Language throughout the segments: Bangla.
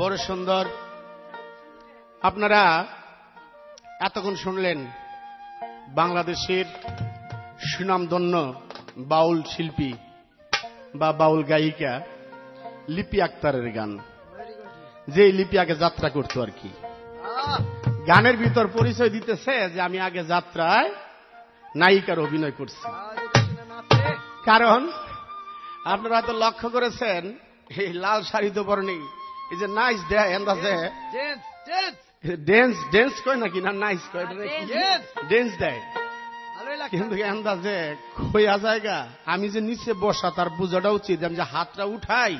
বড় সুন্দর। আপনারা এতক্ষণ শুনলেন বাংলাদেশের সুনামধন্য বাউল শিল্পী বা বাউল গায়িকা লিপি আক্তারের গান, যে লিপি আগে যাত্রা করতো আর কি। গানের ভিতর পরিচয় দিতেছে যে আমি আগে যাত্রায় নায়িকার অভিনয় করছি। কারণ আপনারা হয়তো লক্ষ্য করেছেন এই লাল শাড়ি তো পরনি, এই যে নাইস দেয় এন্দাজে ড্যান্স কয় নাকি না নাইস কয় ড্যান্স দেয়, কিন্তু এন্দাজে খোয়া জায়গা। আমি যে নিচে বসা তার বোঝাটা উচিত, আমি যে হাতটা উঠাই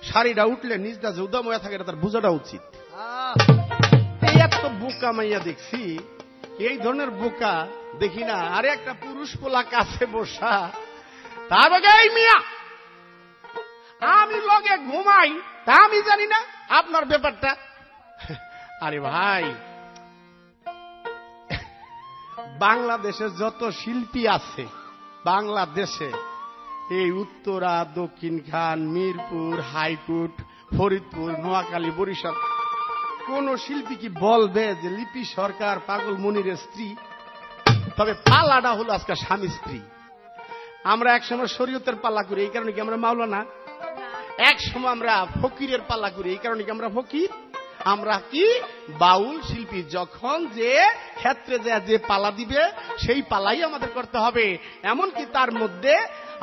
শাড়িটা উঠলে নিচটা যে উদাম হয়ে থাকে তার বোঝাটা উচিত। এই এত বোকা মাইয়া দেখছি, এই ধরনের বোকা দেখি না। আরে একটা পুরুষ পোলা কাছে বসা, তার আগে এই মিয়া আমি লগে ঘুমাই তা আমি জানি না আপনার ব্যাপারটা। আরে ভাই, বাংলাদেশে যত শিল্পী আছে বাংলাদেশে, এই উত্তরা, দক্ষিণ খান, মিরপুর, হাইকোর্ট, ফরিদপুর, নোয়াখালী, বরিশাল, কোন শিল্পী কি বলবে যে লিপি সরকার পাগল মনিরের স্ত্রী? তবে পাল্লাটা হলো আজকে স্বামী স্ত্রী। আমরা একসময় শরীয়তের পাল্লা করি, এই কারণে কি আমরা মাওলানা? এক সময় আমরা ফকিরের পাল্লা করি, এই কারণে কি আমরা ফকির? আমরা কি বাউল শিল্পী, যখন যে ক্ষেত্রে যে পালা দিবে সেই পালাই আমাদের করতে হবে। এমনকি তার মধ্যে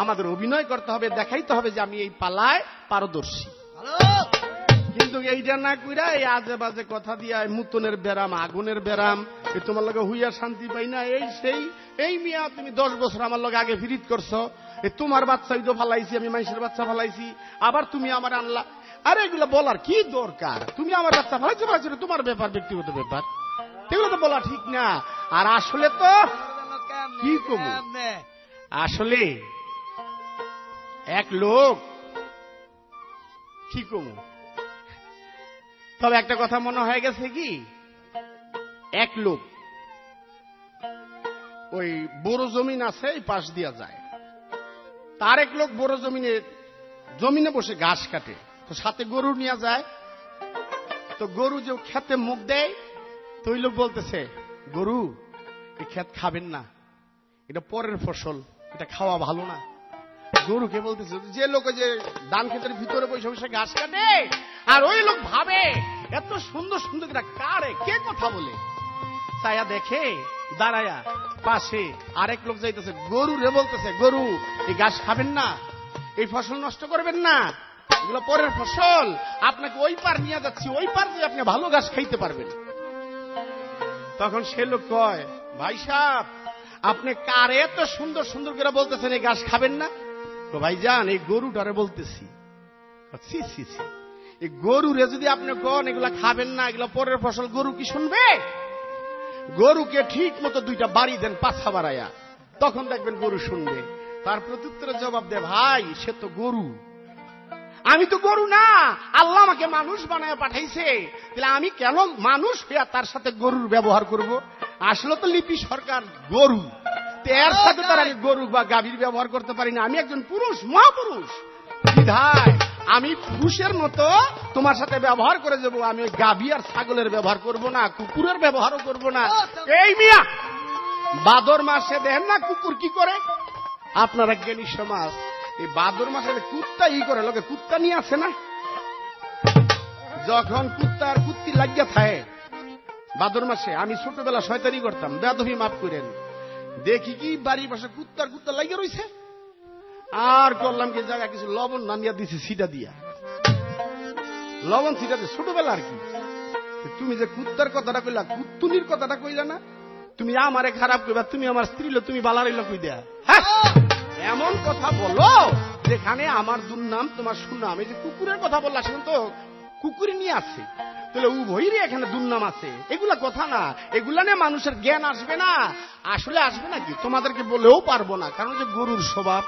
আমাদের অভিনয় করতে হবে, দেখাইতে হবে যে আমি এই পালায় পারদর্শী। কিন্তু এইটা না কইরা এই আজে বাজে কথা দিয়া মুতনের ব্যারাম, আগুনের ব্যারাম, তোমার লগে হুইয়া শান্তি পাই না, এই সেই। এই মিয়া তুমি 10 বছর আমার লগে আগে ফিরিত করছো, তোমার বাচ্চা তো ফালাইছি, আমি মানুষের বাচ্চা ফালাইছি, আবার তুমি আমার আনলা। আরে এগুলো বলার কি দরকার? তুমি আমার বাচ্চা ফালাইছো ফালাইছো, তোমার ব্যাপার, ব্যক্তিগত ব্যাপার, এগুলো তো বলা ঠিক না। আর আসলে তো কি কম, আসলে এক লোক কি কম। তবে একটা কথা মনে হয়ে গেছে কি, এক লোক ওই বড় জমিন আছে এই পাশ দিয়া যায়, তার এক লোক বড় জমিনে বসে ঘাস কাটে, তো সাথে গরু নিয়ে যায়। তো গরু যে খেতে মুখ দেয়, তো ওই লোক বলতেছে, গরু এই ক্ষেত খাবেন না, এটা পরের ফসল, এটা খাওয়া ভালো না। গরুকে বলতেছে, যে লোক যে ধান ক্ষেতের ভিতরে বসে বসে ঘাস কাটে, আর ওই লোক ভাবে এত সুন্দর সুন্দর কারে কে কথা বলে, ছায়া দেখে দাঁড়ায়া পাশে আরেক লোক যাইতেছে, গরু রে বলতেছে, গরু এই ঘাস খাবেন না, এই ফসল নষ্ট করবেন না, এগুলো পরের ফসল, আপনাকে ওই পার নিয়ে যাচ্ছি, ওই পার দিয়ে আপনি ভালো ঘাস খাইতে পারবেন। তখন সে লোক কয়, ভাই সাহেব আপনি কারে এত সুন্দর সুন্দর করে বলতেছেন এই ঘাস খাবেন না? তো ভাই যান এই গরুটারে বলতেছি। এই গরুরে যদি আপনি কোন এগুলা খাবেন না, এগুলো পরের ফসল, গরু কি শুনবে? গরুকে ঠিক মতো 2টা বাড়ি দেন পাছা বাড়াইয়া, তখন দেখবেন গরু শুনবে। তার প্রত্যুত্তরে জবাব দেয়, ভাই সে তো গরু, আমি তো গরু না, আল্লাহ আমাকে মানুষ বানায় পাঠাইছে, তাহলে আমি কেন মানুষ হইয়া তার সাথে গরুর ব্যবহার করব? আসলে তো লিপি সরকার গরু, এর সাথে তার আমি গরু বা গাভীর ব্যবহার করতে পারি না। আমি একজন পুরুষ, মহাপুরুষ, বিধায় আমি পুরুষের মতো তোমার সাথে ব্যবহার করে যাবো। আমি গাভী আর ছাগলের ব্যবহার করব না, কুকুরের ব্যবহারও করব না। এই মিয়া ভাদর মাসে দেখেন না কুকুর কি করে? আপনারা জ্ঞানী সমাজ, এই ভাদর মাসে কুত্তা ই করে, লোকে কুত্তা নিয়ে আসে না, যখন কুত্তা আর কুত্তি লাগিয়া থাকে ভাদর মাসে। আমি ছোটবেলা শয়তানি করতাম, বেয়াদবি মাফ করেন, দেখি কি বাড়ির পাশে কুত্তা লাগিয়ে রয়েছে, আর করলাম কি জায়গা কিছু লবণ নামিয়া দিছি, সিটা দিয়া লবণ সিটা দিয়ে, ছোটবেলা আর কি। তুমি যে কুত্তার কথাটা কইলা, কুত্তুনির কথাটা কইলা না, তুমি আমারে খারাপ কইবা, তুমি আমার স্ত্রী লো, তুমি বালার কই দেয়া, হ্যাঁ এমন কথা বলো যেখানে আমার দুর্নাম তোমার সুনাম। এই যে কুকুরের কথা বললা, সেখানে তো কুকুরি নিয়ে আছে, তাহলে উভয়েরই এখানে দুর্নাম আছে। এগুলা কথা না, এগুলা নিয়ে মানুষের জ্ঞান আসবে না। আসলে আসবে নাকি তোমাদেরকে বলেও পারবো না, কারণ যে গরুর স্বভাব,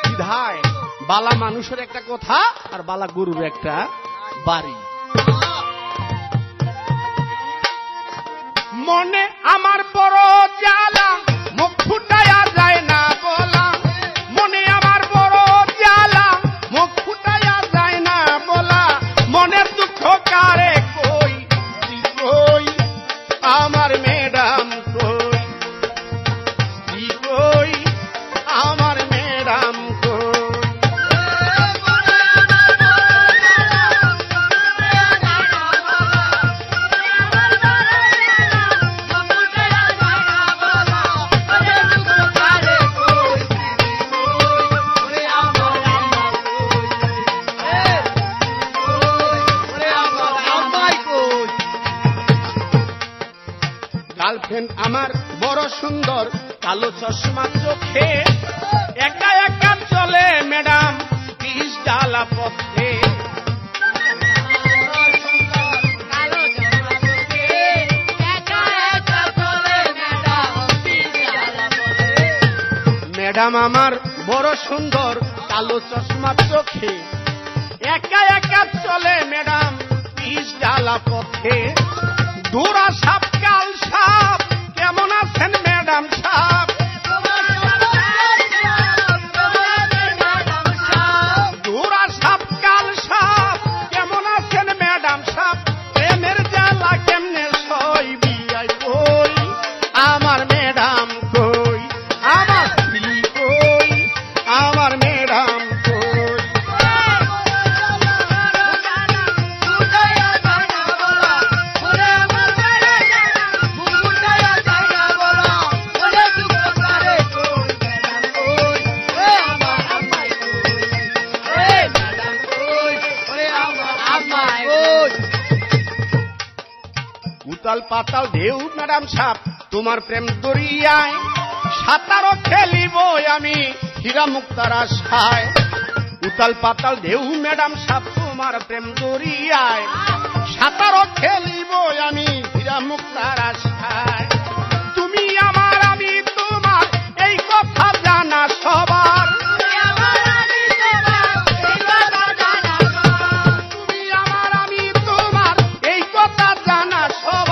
বিধায় বালা মানুষের একটা কথা আর বালা গরুর একটা বাড়ি। মনে আমার বড় জ্বালা, মুখ ফুটায়া যায় না বলা, মনে আমার বড় জ্বালা, মুখ ফুটায়া যায় না বলা, মনের দুঃখ আমার বড় সুন্দর কালো চশমা চোখে একা একা চলে ম্যাডাম 30 ডালা পথে ম্যাডাম আমার বড় সুন্দর কালো চশমা চোখে একা একা চলে ম্যাডাম 30 ডালা পথে ডোরা সাপ কাল সাপ কেমন আছেন ম্যাডাম সাপ ডোরা সাপ কাল সাপ কেমন আছেন ম্যাডাম সাপ প্রেমের জ্বালা কেমনে সই বিয়াই কই আমার ম্যাডাম কই আমার স্ত্রী কই আমার ম্যাডাম উতাল পাতাল ঢেউ ম্যাডাম সাপ তোমার প্রেম দরিয়ায় সাঁতারও খেলিব আমি হীরা মুক্তার আশায় উতাল পাতাল ঢেউ ম্যাডাম সাপ তোমার প্রেম দরিয়ায় সাঁতারও খেলিব আমি হীরা মুক্তার আশায় তুমি আমার আমি তোমার এই কথা জানা সবার তুমি আমার আমি তোমার এই কথা জানা সবার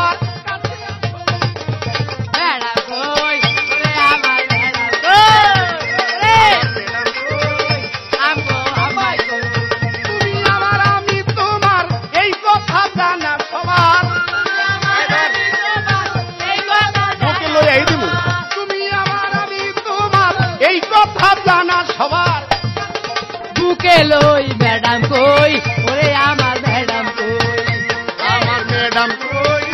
লই ম্যাডাম কই ওরে আমার ম্যাডাম কই আমার ম্যাডাম কই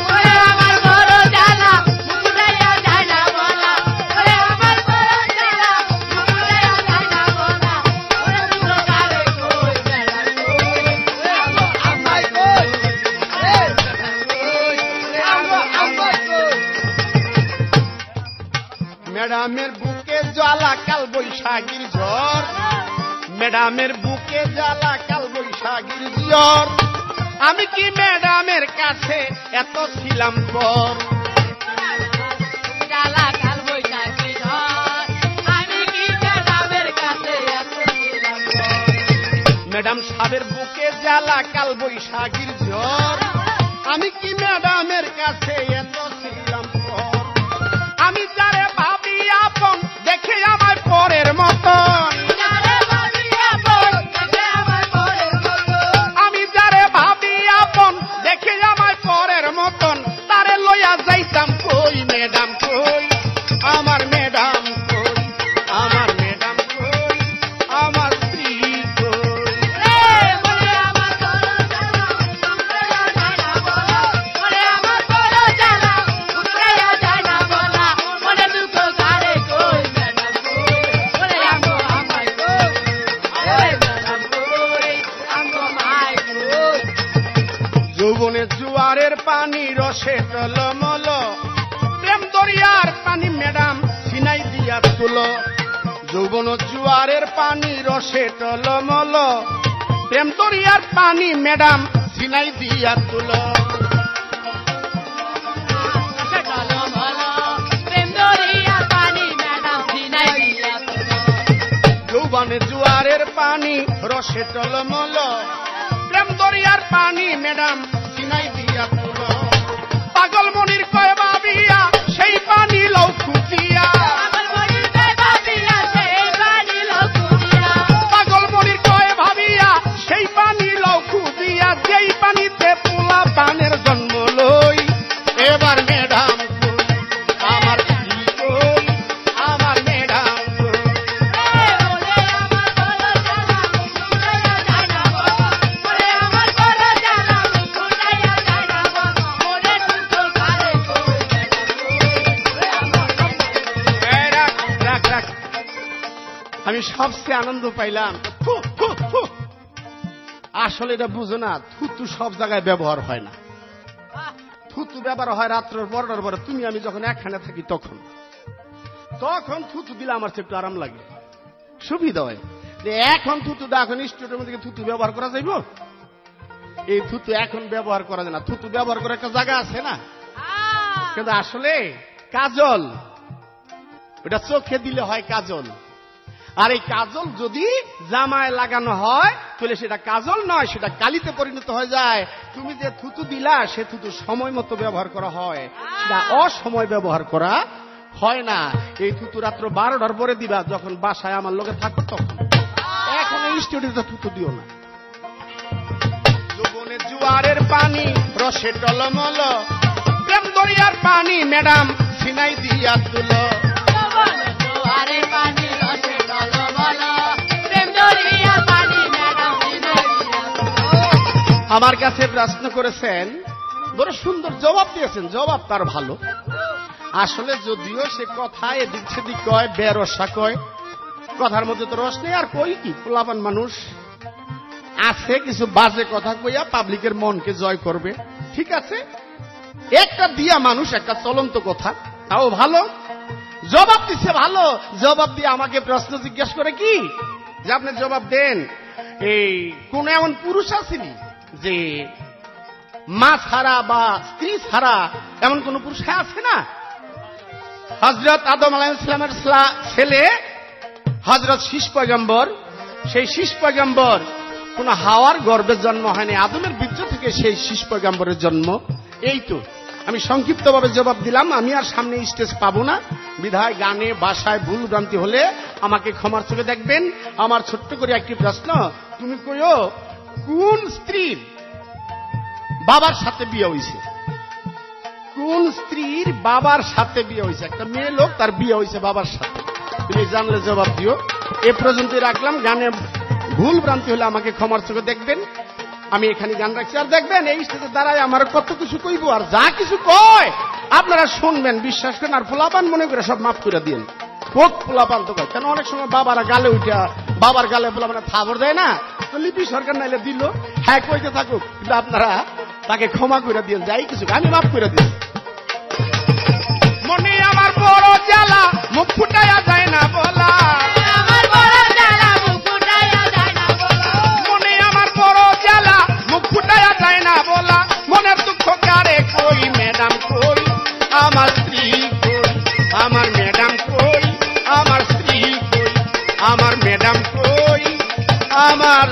ওরে আমার বড় জানা মুকুড়াইয়া যায় না বলা ওরে আমার বড় জানা মুকুড়াইয়া যায় না বলা ওরে তুই কারে কই ম্যাডাম কই ওরে আমায় কই ওরে আমায় কই ম্যাডামের বুকে জ্বালা কাল বৈশাখীর ঝড় ম্যাডামের বুকে জ্বালা কাল বৈশাখীর ঝড় আমি কি ম্যাডামের কাছে এত ছিলাম পর জ্বালা কাল বৈশাখীর ঝড় আমি কি ম্যাডামের কাছে এত ছিলাম পর ম্যাডাম সাহেবের বুকে জ্বালা কাল বৈশাখীর ঝড় আমি কি ম্যাডামের কাছে এত ছিলাম পর আমি যারে ভাবি আপন দেখে আমার পরের মতন আমি যারে ভাবি আপন দেখে আমার পরের মতন তারে লইয়া যাইতাম কই ম্যাডাম কই আমার ম্যাডাম কই আমার ম্যাডাম কই আমার স্ত্রী কই যৌবনে জুয়ারের পানি রসে টলমল প্রেম দরিয়ার পানি ম্যাডাম সিনাই দিয়া তুলো যৌবন জুয়ারের পানি রসে টলমল প্রেম দরিয়ার পানি ম্যাডাম সিনাই দিয়া তুলো যৌবনে জুয়ারের পানি রসে টলমল প্রেম দরিয়ার পানি ম্যাডাম সিনাই দিয়া তুলো পাগল মনির কয় ভাবিয়া সেই পানি লও খুঁজিয়া পাগল মনির কয় ভাবিয়া সেই পানি লও খুঁজিয়া যেই পানিতে পোলা পানের জন্ম লই এবার ম্যাডাম আমার স্ত্রী কই আমার ম্যাডাম আমি সবচেয়ে আনন্দ পাইলাম আসলে এটা বুঝো না থুতু সব জায়গায় ব্যবহার হয় না থুতু ব্যবহার হয় রাত্রের 12টার পরে, তুমি আমি যখন একখানে থাকি তখন থুতু দিলে আমার একটু আরাম লাগে, সুবিধা হয়। এখন থুতুটা এখন স্টুডিওর মধ্যে থুতু ব্যবহার করা যাইব? এই থুতু এখন ব্যবহার করা যায় না। থুতু ব্যবহার করার একটা জায়গা আছে না, কিন্তু আসলে কাজল ওটা চোখে দিলে হয় কাজল। আর এই কাজল যদি জামায় লাগানো হয় তাহলে সেটা কাজল নয়, সেটা কালিতে পরিণত হয়ে যায়। তুমি যে থুতু দিলা সে থুতু সময় মতো ব্যবহার করা হয়, সেটা অসময় ব্যবহার করা হয় না। এই থুতু রাত্র 12টার পরে দিবা, যখন বাসায় আমার লোকে থাকো তখন। এখন এই স্টুডিওতে থুতু দিও না। যৌবনে জোয়ারের পানি রসে টলমল, প্রেম দরিয়ার পানি ম্যাডাম সিনাই দিয়া তুলো। আমার কাছে প্রশ্ন করেছেন, বড় সুন্দর জবাব দিয়েছেন, জবাব তার ভালো। আসলে যদিও সে কথা এদিক সেদিক কয়, বেরসা কয়, কথার মধ্যে তো রস নেই। আর কই কি, পোলাপান মানুষ আছে, কিছু বাজে কথা কইয়া পাবলিকের মনকে জয় করবে, ঠিক আছে। একটা দিয়া মানুষ একটা চলন্ত কথা, তাও ভালো। জবাব দিচ্ছে ভালো, জবাব দিয়ে আমাকে প্রশ্ন জিজ্ঞাসা করে কি যে আপনি জবাব দেন, এই কোন এমন পুরুষ আসেনি যে মা ছাড়া বা স্ত্রী ছাড়া এমন কোন পুরুষ আছে না? হযরত আদম আলাইহিস সালামের ছেলে হযরত শীষ পয়গম্বর, সেই শীষ পয়গম্বর কোন হাওয়ার গর্ভে জন্ম হয়নি, আদমের বীর্য থেকে সেই শীষ পয়গম্বরের জন্ম। এই তো আমি সংক্ষিপ্তভাবে জবাব দিলাম। আমি আর সামনে স্টেজ পাবো না, বিধায় গানে ভাষায় ভুল ভ্রান্তি হলে আমাকে ক্ষমার চোখে দেখবেন। আমার ছোট্ট করে একটি প্রশ্ন, তুমি কইও কোন স্ত্রীর বাবার সাথে বিয়ে হয়েছে? কোন স্ত্রীর বাবার সাথে বিয়ে হয়েছে? একটা মেয়ে লোক, তার বিয়ে হয়েছে বাবার সাথে। তুমি জানলে জবাব দিও। এ পর্যন্ত রাখলাম। গানে ভুল ভ্রান্তি হলে আমাকে ক্ষমার চোখে দেখবেন। আমি এখানে গান রাখছি। আর দেখবেন এই স্টেজে দাঁড়ায় আমার কত কিছু কইব, আর যা কিছু কয় আপনারা শুনবেন, বিশ্বাস করেন। আর পোলাপান মনে করে সব মাফ করে দিন। কোক পোলাপান তো কয়, কেন অনেক সময় বাবারা গালে উঠা, বাবার গালে পোলাপান থাবর দেয় না, তো লিপি সরকার নাইলে দিল, হ্যাঁ কইতে থাকুক, কিন্তু আপনারা তাকে ক্ষমা করে দিন, যাই কিছু আমি মাফ করে দিন। মনে আমার বড় জ্বালা, মুখ ফুটাইয়া যায় না বলা, আমার বড় জ্বালা, মুখ ফুটাইয়া যায় না বলা, মনে আমার বড় জ্বালা, মুখ ফুটাইয়া যায় না বলা, মনের দুঃখ কারে কই, ম্যাডাম কই, আমার স্ত্রী কই, আমার ম্যাডাম কই, আমার স্ত্রী কই, আমার ম্যাডাম কই, আমার